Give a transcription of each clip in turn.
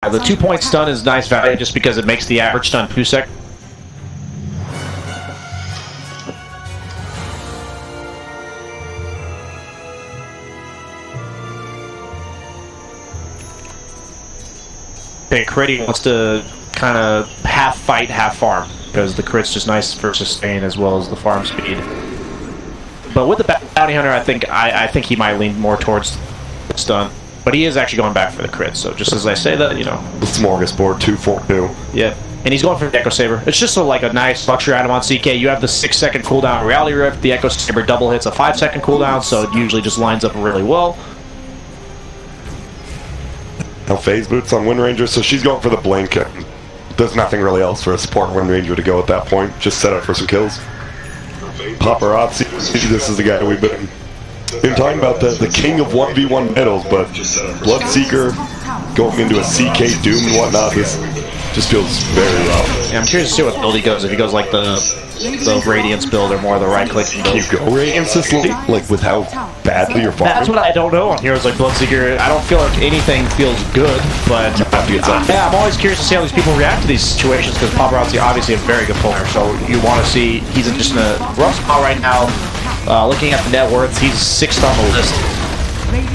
the 2-point stun is nice value just because it makes the average stun 2 seconds. Okay, Critty wants to kind of half fight, half farm, because the crit's just nice for sustain as well as the farm speed. But with the bounty hunter, I think he might lean more towards the stun. But he is actually going back for the crit, so just as I say that, you know. The smorgasbord, 2-4-2. Yeah, and he's going for the Echo Saber. It's just like a nice luxury item on CK. You have the 6-second cooldown Reality Rift. The Echo Saber double hits a 5-second cooldown, so it usually just lines up really well. Now phase boots on Wind Ranger, so she's going for the blink. There's nothing really else for a support Wind Ranger to go at that point. Just set up for some kills. Paparazzi, this is the guy we've been talking about, the king of 1v1 medals, but Bloodseeker going into a CK Doom and whatnot, this just feels very rough. Yeah, I'm curious to see what build he goes. If he goes like the Radiance build or more of the right-click build. Can you go Radiance this late? Like with how badly you're farming? That's what I don't know on heroes like Bloodseeker. I don't feel like anything feels good, but yeah, I'm always curious to see how these people react to these situations because Paparazzi obviously a very good player, so you want to see he's just in a rough spot right now. Looking at the net worth, he's 6th on the list,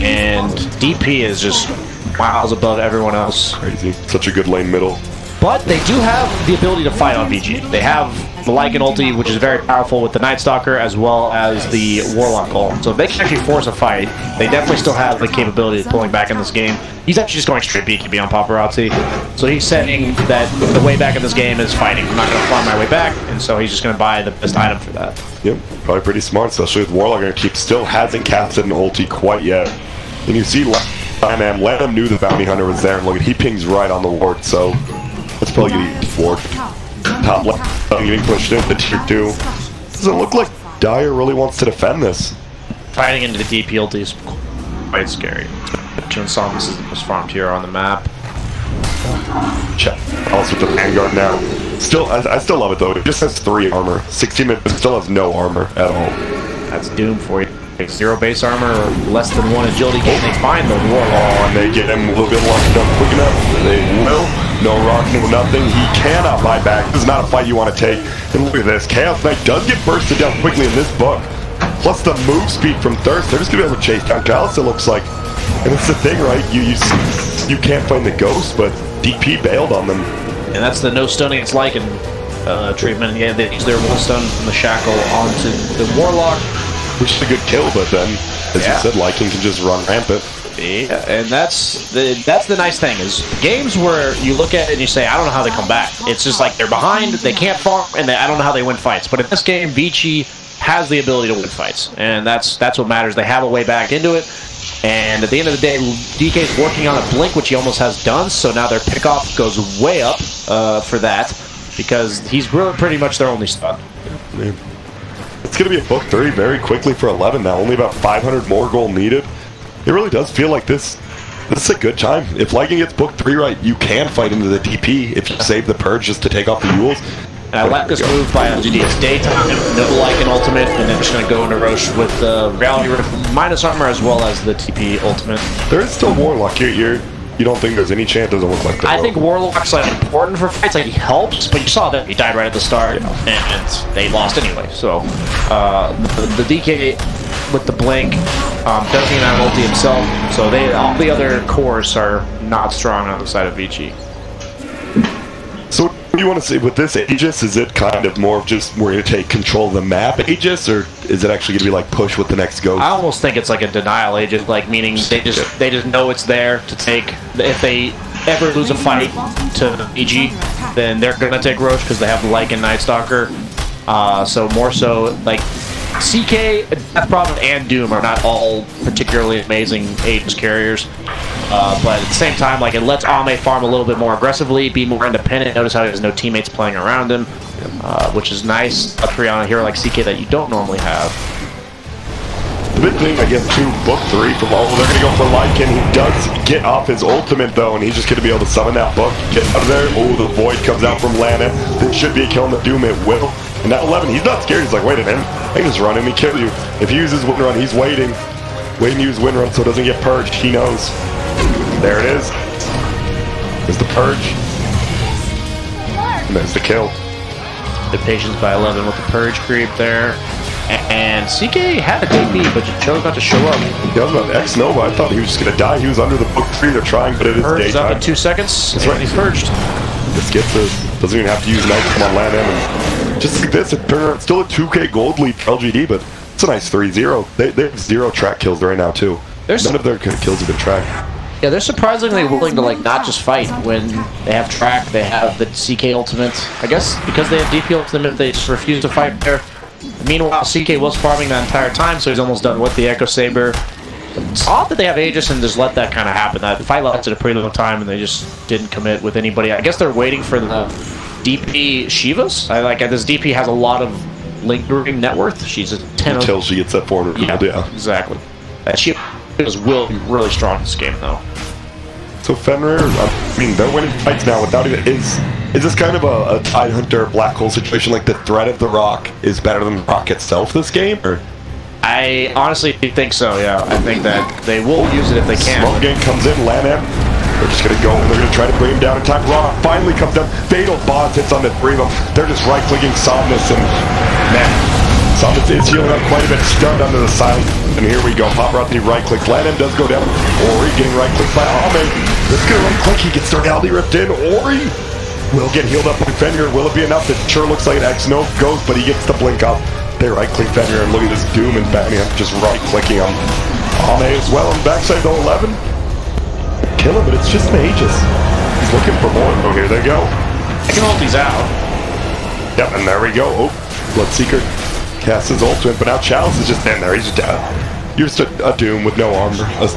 and DP is just miles above everyone else. Crazy. Such a good lane middle. But they do have the ability to fight on VG. They have the Lycan ulti, which is very powerful with the Night Stalker, as well as the Warlock ult. So if they can actually force a fight, they definitely still have the capability of pulling back in this game. He's actually just going straight BKB on Paparazzi. So he's saying that the way back in this game is fighting. I'm not going to farm my way back, and so he's just going to buy the best item for that. Yep, probably pretty smart, especially with Warlock going to keep still hasn't casted an ulti quite yet. And you see Lanham knew the bounty hunter was there, and look, he pings right on the ward, so that's probably going to ward. Top left, getting pushed into tier 2. Doesn't look like Dyer really wants to defend this. Fighting into the DP ulti is quite scary. Changsha, this is the most farmed hero on the map. Check. Also with the Vanguard now. Still, I still love it though. It just has 3 armor. 16 minutes, still has no armor at all. That's Doom for you. 0 base armor or less than 1 agility gain. They find the Warlock. And they get him a little bit locked up quick enough. They will. No rock, no nothing. He cannot buy back. This is not a fight you want to take. And look at this. Chaos Knight does get bursted down quickly in this book. Plus the move speed from Thirst. They're just going to be able to chase down Gallus, it looks like. And it's the thing, right? You can't find the ghost, but DP bailed on them. And that's the no stunning it's like in treatment. Yeah, they use their wall stun from the Shackle onto the Warlock. Which is a good kill, but then, as you said, Lycan can just run rampant. Yeah, and that's the nice thing, is games where you look at it and you say, I don't know how they come back. It's just like they're behind, they can't farm, and I don't know how they win fights. But in this game, Vici has the ability to win fights, and that's what matters. They have a way back into it, and at the end of the day, DK is working on a blink, which he almost has done, so now their pickoff goes way up for that, because he's really pretty much their only stun. Yeah. It's going to be a book 3 very quickly for 11 now. Only about 500 more gold needed. It really does feel like this is a good time. If Lycan gets book 3 right, you can fight into the DP if you save the Purge just to take off the Yules. And I like this move by LGD. It's daytime, no Lycan ultimate, and then just going to go into Roche with the Reality Rift minus armor as well as the TP ultimate. There is still Warlock. You don't think there's any chance? Doesn't look like that. I think Warlock's like important for fights. Like he helps, but you saw that he died right at the start, and they lost anyway. So the DK with the blink doesn't even have ulti himself. So all the other cores are not strong on the side of Vici. So what do you want to say with this Aegis? Is it kind of more of just we're going to take control of the map Aegis, or is it actually going to be like push with the next ghost? I almost think it's like a denial Aegis, like meaning they just know it's there to take. If they ever lose a fight to EG, then they're going to take Roche because they have the Lycan Night Stalker. So more so like CK, Death Prophet, and Doom are not all particularly amazing Aegis carriers. But at the same time, like it lets Ame farm a little bit more aggressively, be more independent. Notice how he has no teammates playing around him, which is nice. A on a hero like CK that you don't normally have. The big thing, I guess, too, book 3 from all. They're going to go for Lycan. He does get off his ultimate, though, and he's just going to be able to summon that book, get out of there. Oh, the Void comes out from Lana. This should be a kill on the Doom. It will. And now 11, he's not scared. He's like, wait a minute. I can just run him and kill you. If he uses Wind Run, he's waiting. Waiting to use Wind Run so it doesn't get purged. He knows. There it is. There's the Purge. And there's the kill. The patience by 11 with the Purge creep there. And CK had a DP, but chose not to show up. Yeah, I was about X Nova. I thought he was just going to die. He was under the book tree. They're trying, but it is Purge is daytime. up in 2 seconds. That's right. He's purged. This gets this. Doesn't even have to use Night to come on land M. And just like this, it's still a 2K gold lead for LGD, but it's a nice 3-0. They have 0 track kills right now, too. None of their kills have been tracked. Yeah, they're surprisingly willing to like not just fight when they have track. They have the CK ultimate. I guess because they have DP ultimate, they just refuse to fight there. Meanwhile, CK was farming that entire time, so he's almost done with the Echo Saber. It's odd that they have Aegis and just let that kind of happen. That fight lasted a pretty long time, and they just didn't commit with anybody. I guess they're waiting for the DP Shivas. I like this DP has a lot of lingering net worth. She's a 10 until she gets that 400 gold, yeah. Exactly. That Shivas will be really strong in this game, though. So Fenrir, I mean, they're winning fights now without even... Is this kind of a Tidehunter Black Hole situation? Like the threat of the rock is better than the rock itself this game? Or? I honestly think so, yeah. I think that they will use it if they can. Smoke Gang comes in, land M. They're just going to go and they're going to try to bring him down in time. Rock finally comes down. Fatal Bonds hits on the 3 of them. They're just right-clicking Somnus and... Man, Somnus is healing up quite a bit. Stunned under the silence. And here we go. Paparazzi right-clicks. Land M does go down. Ori getting right-clicked by Ame. This is going to right-click. He gets Stergaldi ripped in. Ori will get healed up by Fenrir. Will it be enough? It sure looks like an X-No goes, but he gets the blink up. They right-click Fenrir, and look at this Doom and Batman just right-clicking him. Ame as well on the backside to 11. Kill him, but it's just Mages. He's looking for more. Oh, here they go. I can hold these out. Yep, and there we go. Oh, Bloodseeker casts his ultimate, but now Chalice is just in there. He's just dead. You're just a Doom with no armor. A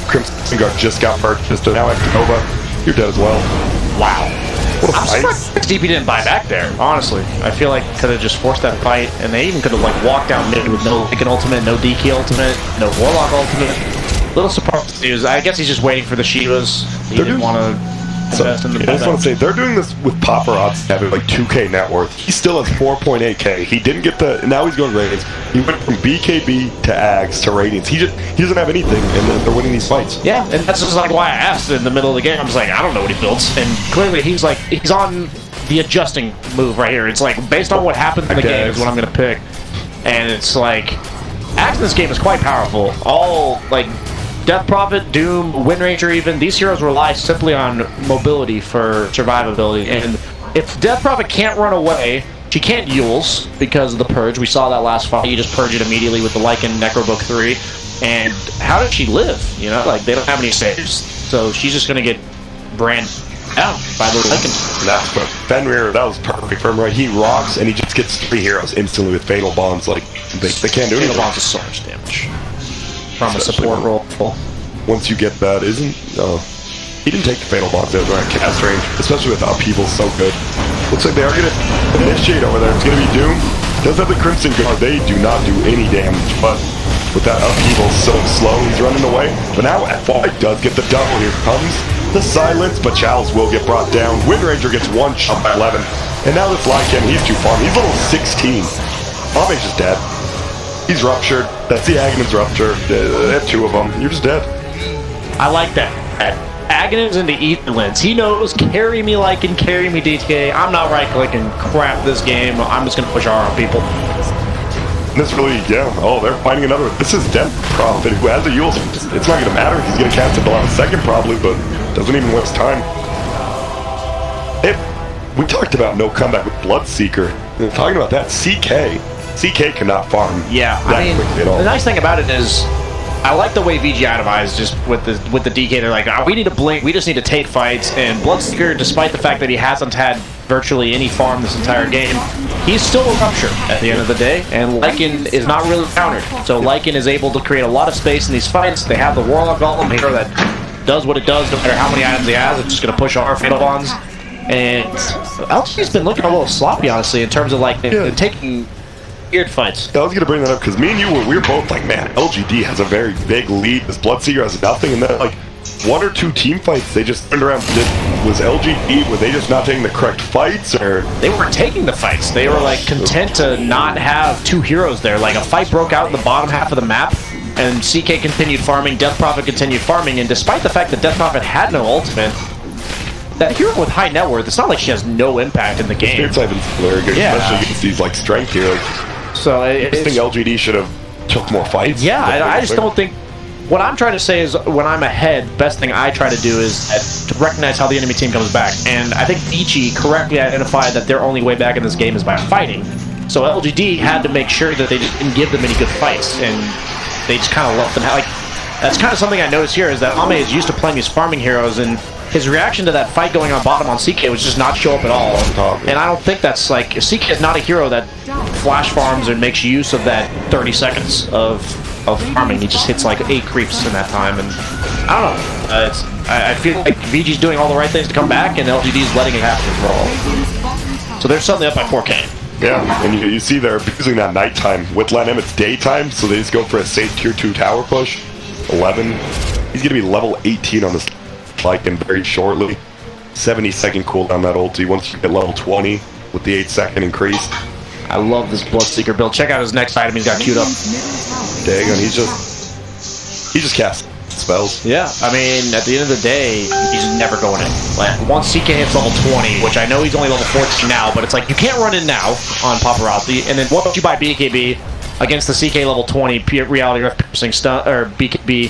Crimson Guard just got purchased, and now Nova, you're dead as well. Wow. What a I'm fight. surprised DP didn't buy back there, honestly. I feel like could have just forced that fight, and they even could have like walked down mid with no Lincoln ultimate, no DK ultimate, no Warlock ultimate. Little surprised. I guess he's just waiting for the Shivas. He didn't want to invest in the I just want to say, they're doing this with Paparazzi having like 2K net worth. He still has 4.8K. He didn't get the... Now he's going ratings. He went from BKB to AGS to ratings. He doesn't have anything, and they're winning these fights. Yeah, and that's just like why I asked in the middle of the game. I was like, I don't know what he builds. And clearly he's on the adjusting move right here. It's like, based on what happened in the game is what I'm going to pick. And it's like, AGS in this game is quite powerful. All, like... Death Prophet, Doom, Wind Ranger even, these heroes rely simply on mobility for survivability. And if Death Prophet can't run away, she can't Yules because of the Purge. We saw that last fight. You just purge it immediately with the Lycan Necrobook 3. And how did she live? You know, like, they don't have any saves. So she's just going to get branded down by the Lycan. That's what Fenrir, that was perfect for him, right? He rocks and he just gets 3 heroes instantly with Fatal Bonds. Like, they can't do anything. Fatal Bonds is so much damage. From a support role. Once you get that, he didn't take the Fatal Bonds there at cast range, especially with upheaval so good. Looks like they are going to initiate over there. It's going to be Doom. Does have the Crimson Guard. They do not do any damage, but with that upheaval so slow, he's running away. But now FY does get the double. Here comes the silence, but Chalice will get brought down. Wind Ranger gets 1 shot by 11. And now this Lycan, he's too far. He's level 16. Ame's just dead. He's ruptured. That's the Aghanim's rupture. They have 2 of them. You're just dead. I like that. Aghanim's into Etherlands. He knows, carry me Lycan, carry me DK. I'm not right-clicking crap this game. I'm just going to push R on people. And this really, yeah. Oh, they're finding another. This is Death Prophet who has a Yule. It's not going to matter. He's going to cast it a second probably, but doesn't even waste time. We talked about no comeback with Bloodseeker. And talking about that, CK cannot farm. Yeah, I mean, the nice thing about it is, I like the way VG itemized just with the DK. They're like, oh, we need to blink, we just need to take fights. And Bloodseeker, despite the fact that he hasn't had virtually any farm this entire game, he's still a rupture at the end of the day. And Lycan is not really countered. So Lycan is able to create a lot of space in these fights. They have the Warlock Golem here that does what it does no matter how many items he has. It's just going to push our Fatal Bonds. And LG's been looking a little sloppy, honestly, in terms of like taking weird fights. I was going to bring that up because me and you we were both like, man, LGD has a very big lead. This Bloodseeker has nothing, and then like 1 or 2 team fights they just turned around. Was LGD, were they just not taking the correct fights, or they weren't taking the fights? They were like content to not have 2 heroes there. Like a fight broke out in the bottom half of the map, and CK continued farming, Death Prophet continued farming, and despite the fact that Death Prophet had no ultimate, that hero with high net worth, it's not like she has no impact in the game. Spirit Siphon's very good, especially against these like strength heroes. So I think LGD should have took more fights. Yeah, I just don't think. What I'm trying to say is, when I'm ahead, best thing I try to do is to recognize how the enemy team comes back. And I think Vici correctly identified that their only way back in this game is by fighting. So LGD had to make sure that they didn't give them any good fights, and they just kind of left them. Like, that's kind of something I noticed here, is that Ame is used to playing these farming heroes, and his reaction to that fight going on bottom on CK was just not show up at all. And I don't think that's like, CK is not a hero that flash farms and makes use of that 30 seconds of farming. He just hits like 8 creeps in that time, and I don't know. I feel like VG's doing all the right things to come back, and LGD's letting it happen as well. So they're suddenly up by 4K. Yeah, and you see they're abusing that nighttime. With Lenem, it's daytime, so they just go for a safe tier 2 tower push. 11. He's going to be level 18 on this Lycan very shortly. 70-second cooldown that ulti once you get level 20 with the 8-second increase. I love this Bloodseeker build. Check out his next item he's got queued up. Dang, and he just casts spells. Yeah, I mean, at the end of the day, he's never going in. Like, once CK hits level 20, which I know he's only level 14 now, but it's like, you can't run in now on Paparazzi, and then once you buy BKB against the CK level 20 reality rift piercing stun, or BKB,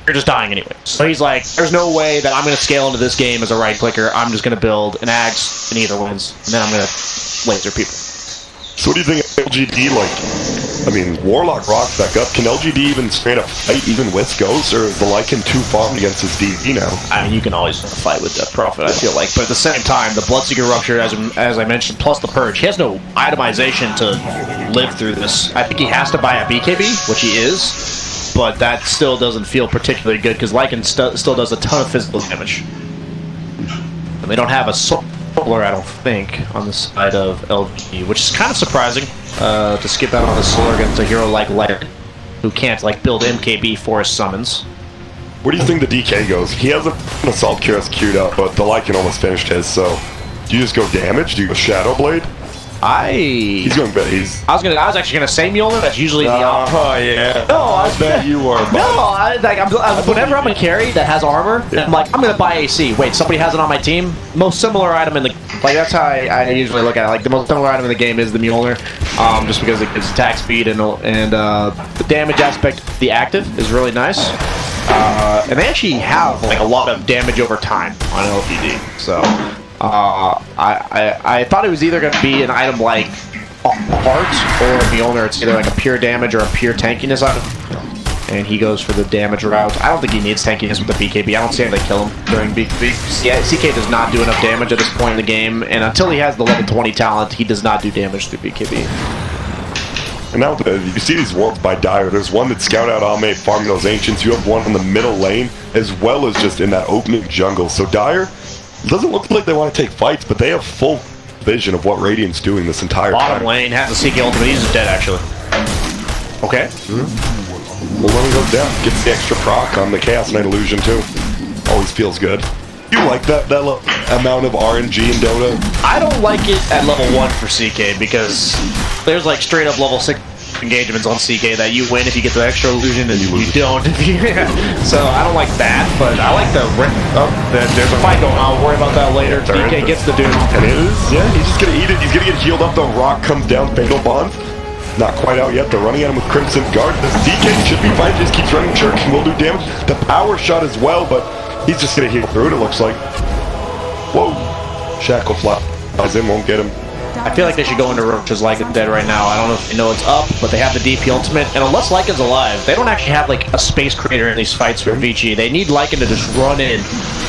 you're just dying anyway. So he's like, there's no way that I'm going to scale into this game as a right clicker. I'm just going to build an Axe and either wins, and then I'm going to laser people. So what do you think of LGD, like, I mean, Warlock rocks back up. Can LGD even straight up fight even with Ghost, or is the Lycan too farmed against his DV now? I mean, you can always fight with Death Prophet, I feel like. But at the same time, the Bloodseeker Rupture, as I mentioned, plus the Purge, he has no itemization to live through this. I think he has to buy a BKB, which he is, but that still doesn't feel particularly good, because Lycan still does a ton of physical damage. And they don't have a Solar, I don't think, on the side of LGD, which is kind of surprising to skip out on the Solar against a hero like Light, who can't like build MKB for his summons. Where do you think the DK goes? He has an Assault Cuirass queued up, but the Lycan almost finished his, so do you just go damage? Do you go Shadow Blade? He's going bad. I was actually gonna say Mjolnir. That's usually the oh yeah. No, I bet you were. Whenever I'm a carry that has armor, I'm like, I'm gonna buy AC. Wait, somebody has it on my team. Most similar item in the that's how I usually look at it. Like the most similar item in the game is the Mjolnir, just because it gives attack speed and the damage aspect. The active is really nice, and they actually have like a lot of damage over time on LGD. So. I thought it was either going to be an item like Heart or Mjolnir. It's either like a pure damage or a pure tankiness item. And he goes for the damage route. I don't think he needs tankiness with the BKB. I don't see how they kill him during BKB. Yeah, CK does not do enough damage at this point in the game, and until he has the level 20 talent, he does not do damage through BKB. And now you see these worlds by Dire. There's one that scout out Ame farming those ancients. You have one in the middle lane, as well as just in that opening jungle. So Dire, it doesn't look like they want to take fights, but they have full vision of what Radiant's doing this entire time. Bottom lane has the CK ultimate. He's dead, actually. Okay. Well, when he goes down, gets the extra proc on the Chaos Knight illusion, too. Always feels good. You like that amount of RNG in Dota? I don't like it at level 1 for CK, because there's like straight up level 6 engagements on CK that you win if you get the extra illusion and you don't. So I don't like that, but I like the there's a fight going on. I'll worry about that later. DK gets the Doom. And it is, yeah, he's just gonna eat it. He's gonna get healed up. The rock comes down, fatal bond. Not quite out yet. They're running at him with Crimson Guard. This DK should be fine. Just keeps running church and will do damage. The power shot as well, but he's just gonna heal through it, it looks like. Whoa. Shackle flies in, won't get him. I feel like they should go into Roach's Lycan dead right now. I don't know if they know it's up, but they have the DP ultimate. And unless Lycan's alive, they don't actually have like a space creator in these fights for Vici. They need Lycan to just run in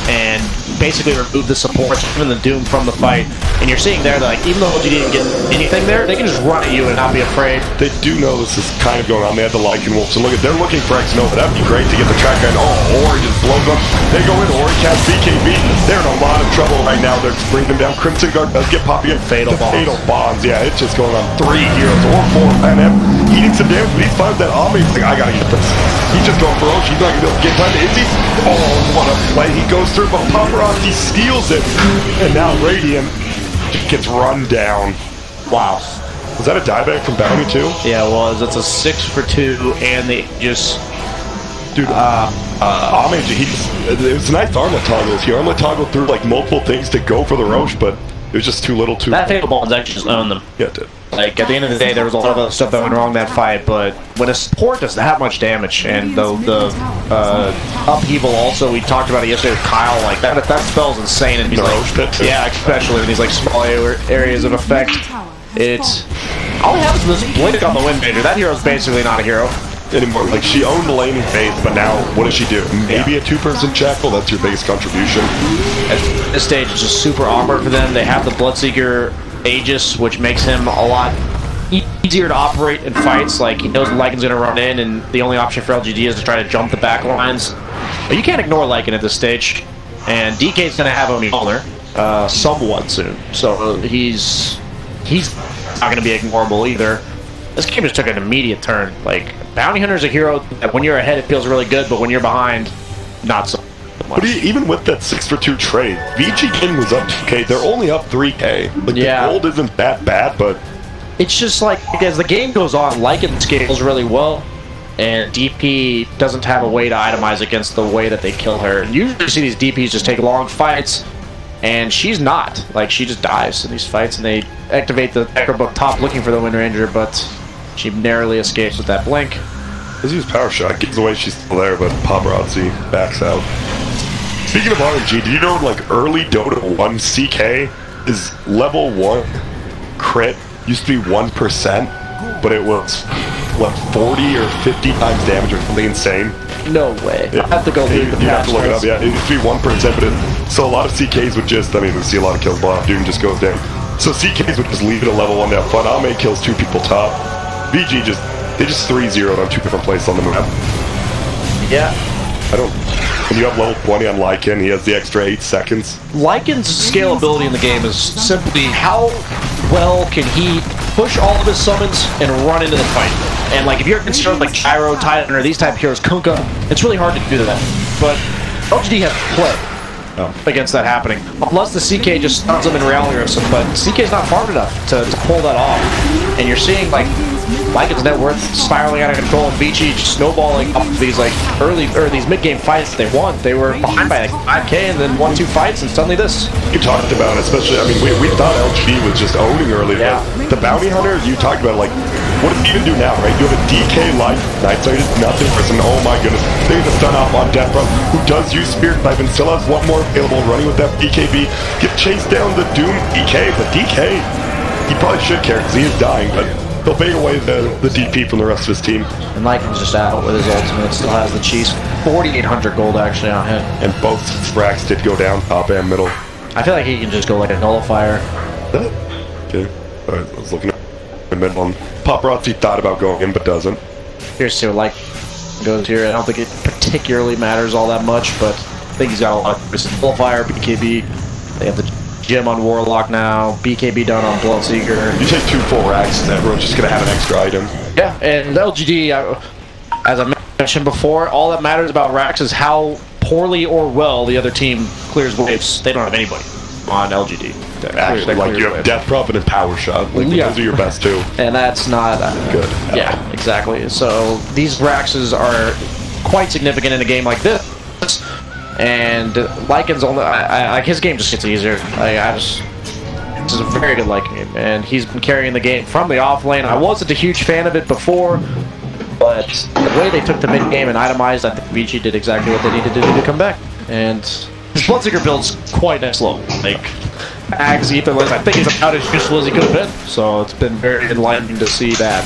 and basically remove the support, even the Doom from the fight. And you're seeing there that like, even though you didn't get anything there, they can just run at you and not be afraid. They do know this is kind of going on. They had the Lycan Wolf. So look at, they're looking for X Nova. That'd be great to get the track gun. Oh, Ori just blows up. They go in. Ori casts BKB. They're in a lot of trouble right now. They're just bringing them down. Crimson Guard does get poppy in. Fatal bonds. Yeah, it's just going on 3 heroes or 4. And M eating some damage, but he's fine with that Ame. He's like, I gotta get this. He's just going for Roach. He's not gonna be able to get time to Izzy. Oh, what a play. He goes through, but Paparazzi steals it. And now Radiant just gets run down. Wow. Was that a dieback from Bounty too? Yeah, it was. It's a 6 for 2, and they just Dude, Homage, it was nice armlet toggles. He armlet toggled through like multiple things to go for the Roche, but it was just too little too. That fatal bombs actually just owned them. Yeah, it did. Like, at the end of the day, there was a lot of other stuff that went wrong that fight, but when a support does that much damage, and the upheaval also, we talked about it yesterday with Kyle, like, that spell's insane, and he's like, yeah, especially in these, like, small areas of effect. It's, all he has is this blink on the Wind Major. That hero's basically not a hero anymore. Like, she owned the laning phase, but now, what does she do? Maybe a two-person Jackal, that's your biggest contribution. At this stage, it's just super awkward for them. They have the Bloodseeker Aegis, which makes him a lot easier to operate in fights. Like, he knows Lycan's going to run in, and the only option for LGD is to try to jump the back lines. But you can't ignore Lycan at this stage, and DK's going to have him Mjolnir somewhat soon. So he's not going to be ignorable either. This game just took an immediate turn. Like, Bounty Hunter is a hero that when you're ahead it feels really good, but when you're behind, not so much. But even with that 6-for-2 trade, Vici Gaming was up 2K. They're only up 3K. Like, the gold isn't that bad, but it's just like, as the game goes on, Lycan scales really well, and DP doesn't have a way to itemize against the way that they kill her. And usually you see these DPs just take long fights, and she's not. Like, she just dies in these fights, and they activate the Necro up top looking for the Wind Ranger, but she narrowly escapes with that blink. Let's use Power Shot. Gives away she's still there, but Paparazzi backs out. Speaking of RNG, do you know, like, early Dota 1 CK is level 1 crit used to be 1%, but it was, what, 40 or 50 times damage or something insane? No way. Yeah. I have to go through the You have to look it up, yeah. It used to be 1%, but so a lot of CKs would just, I mean, we see a lot of kills, but Doom just goes down. So CKs would just leave it at level 1 down front. Ame kills 2 people top. VG they just 3-0'd on 2 different places on the map. Yeah. When you have level 20 on Lycan, he has the extra 8 seconds. Lycan's scalability in the game is simply how well can he push all of his summons and run into the fight. And like, if you're concerned like Gyro, Titan, or these type of heroes, Kunkka, it's really hard to do that. But LGD has play against that happening. Unless the CK just stuns him in rally or something, but CK's not farmed enough to pull that off. And you're seeing like Lycan's net worth spiraling out of control, and Vici just snowballing up these like these mid-game fights that they won. They were behind by like 5K and then won 2 fights, and suddenly this. You talked about it, especially, I mean, we thought LGD was just owning early. Yeah. The Bounty Hunter, you talked about, like, what does he even do now, right? You have a DK life, Night Sight is nothing for some, oh my goodness. They're going to stun off on Death Run, who does use Spirit Type and still has 1 more available running with that BKB. Get chased down the Doom DK, but DK, he probably should care because he is dying, but he'll bait away the DP from the rest of his team. And Lycan's just out with his ultimate, still has the cheese. 4,800 gold actually on him. And both racks did go down, top and middle. I feel like he can just go like a nullifier. Okay, alright, I was looking at the mid one. Paparazzi thought about going in, but doesn't. Here's to Lycan goes here. I don't think it particularly matters all that much, but I think he's got a lot of nullifier, BKB. They have the Gem on Warlock now, BKB done on Bloodseeker. You take 2 full racks, and everyone's just gonna have an extra item. Yeah, and LGD, as I mentioned before, all that matters about racks is how poorly or well the other team clears waves. They don't have anybody on LGD. Actually, like, you have Death Prophet and Power Shot. Like, those are your best 2. And that's not good. Yeah, exactly. So these raxes are quite significant in a game like this. And Lycan's only, like, his game just gets easier. This is a very good Lycan game, and he's been carrying the game from the off lane. I wasn't a huge fan of it before, but the way they took the mid game and itemized, I think Vici did exactly what they needed to do to come back. And his Bloodseeker build's quite next level. Like, Ags, Etherless, I think he's about as useful as he could have been. So it's been very enlightening to see that.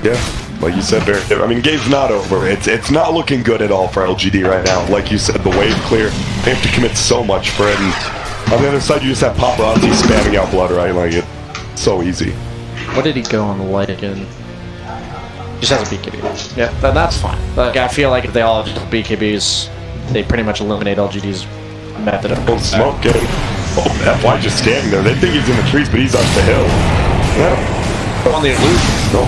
Yeah. Like you said, I mean, game's not over. It's not looking good at all for LGD right now. Like you said, the wave clear, they have to commit so much for it. And on the other side, you just have Paparazzi spamming out blood, right? Like, it's so easy. What did he go on the light again? Just has a BKB. Yeah, that's fine. Like, I feel like if they all have BKBs, they pretty much eliminate LGD's method of smoke getting. Oh, FY just standing there. They think he's in the trees, but he's on the hill. Yeah. On the illusion. No.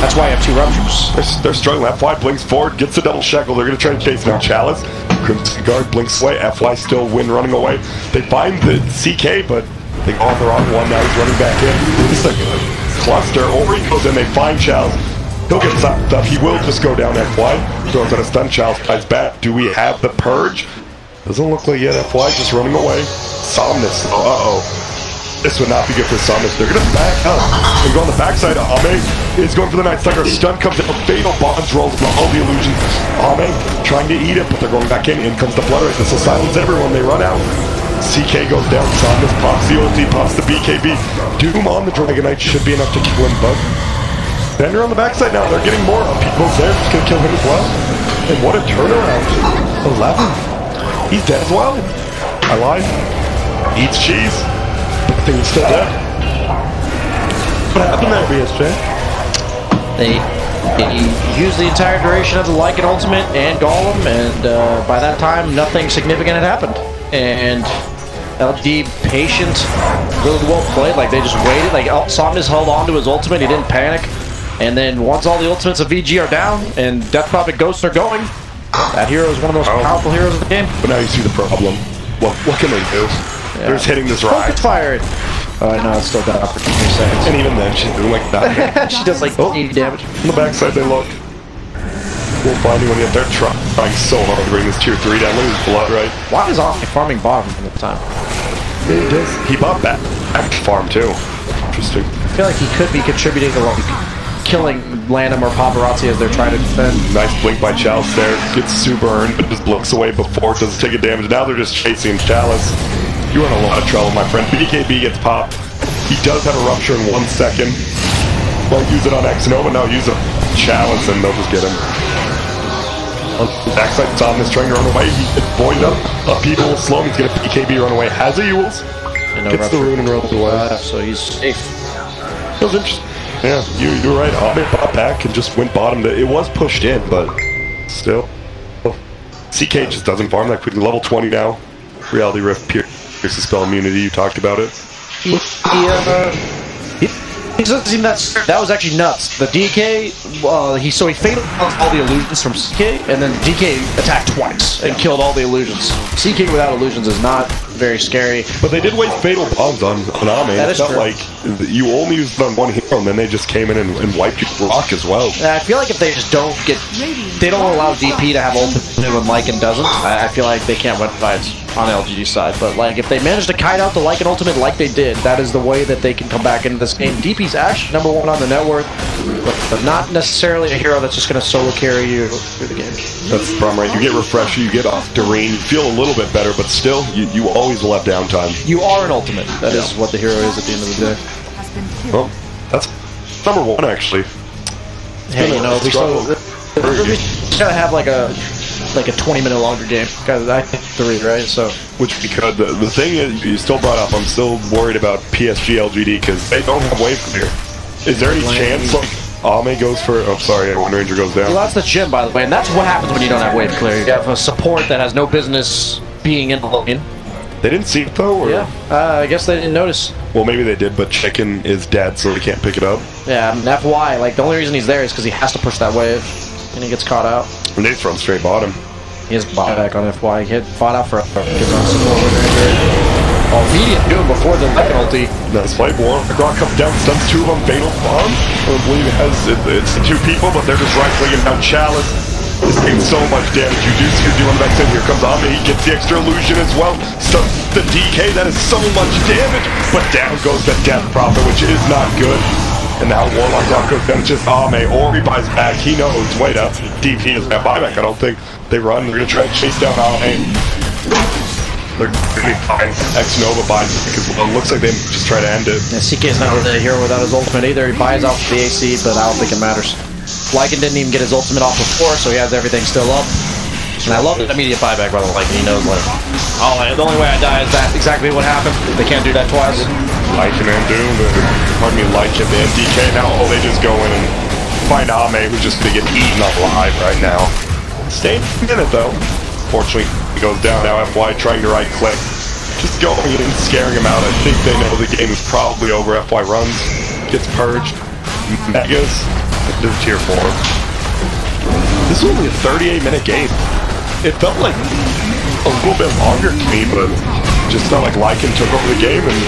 That's why I have 2 ruptures. They're struggling. FY blinks forward, gets the double shackle. They're going to try and chase now. Chalice, Crimson Guard blinks away. FY still running away. They find the CK, but they go on the wrong one. Now he's running back in. It's like a cluster. Ori goes in. They find Chalice. He'll get stopped up. He will just go down FY. Throws out a stun. Chalice flies back. Do we have the purge? Doesn't look like yet. FY just running away. Somnus. Uh-oh. This would not be good for Somnus. They're going to back up. They go on the backside. Ame is going for the Night Stalker. Stun comes in. Fatal Bonds rolls with all the illusions. Ame trying to eat it, but they're going back in. In comes the Blood Race. This will silence everyone. They run out. CK goes down. Somnus pops the ulti, pops the BKB. Doom on the Dragon Knight should be enough to kill him, but Bender on the backside now. They're getting more. People's there. Just going to kill him as well. And what a turnaround. 11. He's dead as well. I lied. Eats cheese. But I think he's still dead. What happened there, BSJ? They used the entire duration of the Lycan ultimate and Golem, and by that time, nothing significant had happened. And LGD patient, really well played. Like, they just waited. Like, Somnus held on to his ultimate. He didn't panic. And then once all the ultimates of VG are down and Death Prophet Ghosts are going, that hero is one of the most powerful heroes in the game. But now you see the problem. What can they do? Yeah. They're just hitting this ride. Focus fired. Oh, I know, it's still down for 2 seconds. And even then, she's doing like that. She does like 80 damage. On the backside, they look. Won't find anyone yet. They're trying so hard to bring this tier 3 down. Look at his blood, right? Why is Omni farming bottom at the time? He does. He bought back farm too. Interesting. I feel like he could be contributing to like killing Landom or Paparazzi as they're trying to defend. Nice blink by Chalice there. Gets super earned, but just blinks away before it doesn't take a damage. Now they're just chasing Chalice. You're in a lot of trouble, my friend. BKB gets popped. He does have a rupture in 1 second. Won't use it on Xnova. Now use a Chalice and they'll just get him. On the backside, Somnus trying to run away. He gets voided up. People will slow him. He's going to BKB run away. Has a Euls. Gets the rune and runs away. So he's safe. That was interesting. Yeah, you're right. Ame bought back and just went bottom. It was pushed in, but still. CK just doesn't farm that quickly. Level 20 now. Reality Rift, pierces spell immunity. You talked about it. That was actually nuts. The DK, he fatal all the illusions from CK, and then DK attacked twice and killed all the illusions. CK without illusions is not very scary. But they did waste fatal bombs on Ame. That it's is not true. like you only used it on one hero, and then they just came in and wiped your rock as well. I feel like if they just don't allow DP to have ultimate when Lycan doesn't, I feel like they can't win fights on the LGD side. But like if they manage to kite out the Lycan ultimate like they did, that is the way that they can come back into this game. DP's actually #1 on the net worth, but not necessarily a hero that's just going to solo carry you through the game. That's the problem, right? You get refresher, you get off Doreen, you feel a little bit better, but still, you always will have downtime. You are an ultimate. That is what the hero is at the end of the day. Well, that's #1 actually. Hey, you know, we gotta have like a 20-minute longer game. Because I think 3, right? So which we could. The thing is, you still brought up, I'm still worried about PSG LGD because they don't have wave clear. Is there any chance like Ame goes for? Oh, sorry, One Ranger goes down. Well, that's the gym, by the way, and that's what happens when you don't have wave clear. You have a support that has no business being in the lane. They didn't see it though, or? Yeah, I guess they didn't notice. Well, maybe they did, but Chicken is dead, so they can't pick it up. Yeah, I mean, FY, like, the only reason he's there is because he has to push that wave, and he gets caught out. And they just run straight bottom. He has buyback on FY. He had fought out for a support Median doing before the Lycan ulti. Nice fight, War. Grok comes down, stuns 2 of them, fatal bomb. I don't believe it's 2 people, but they're just right-clicking down Chalice. This game's so much damage. You do see her doing the back end. Here comes Ame. He gets the extra illusion as well. Stuns the DK. That is so much damage. But down goes the Death Prophet, which is not good. And now Warlock Rock goes down. It's just Ame. Or he buys back. He knows. Wait up. DP is going to buy back. I don't think they run. They're going to try to chase down Ame. They're going to be fine. Xnova buys it because it looks like they just try to end it. Yeah, CK is not really a hero without his ultimate either. He buys off the AC, but I don't think it matters. Lycan didn't even get his ultimate off before, so he has everything still up. And I love the immediate buyback by the Lycan. He knows like, oh, the only way I die is that exactly what happened. They can't do that twice. Lycan and Doom, pardon me, Lycan and DK. Now, they just go in and find Ame, who's just going to get eaten alive right now. Stay in it, though. Fortunately, he goes down now. FY trying to right-click. Just going in and scaring him out. I think they know the game is probably over. FY runs, gets purged. Megas. This is tier 4. This is only a 38-minute game. It felt like a little bit longer to me, but just felt like Lycan took over the game and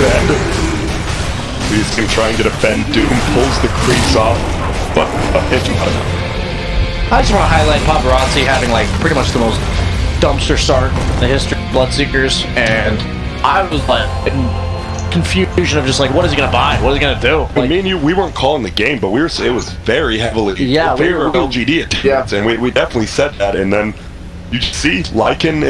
could end it. We see him trying to defend. Doom pulls the creeps off. But it's I just want to highlight Paparazzi having like pretty much the most dumpster start in the history of Bloodseekers, and I was like in confusion of just like, what is he gonna buy? What is he gonna do? Like, me and you, we weren't calling the game, but it was very heavily in favor of LGD at times, and we definitely said that, and then you see Lycan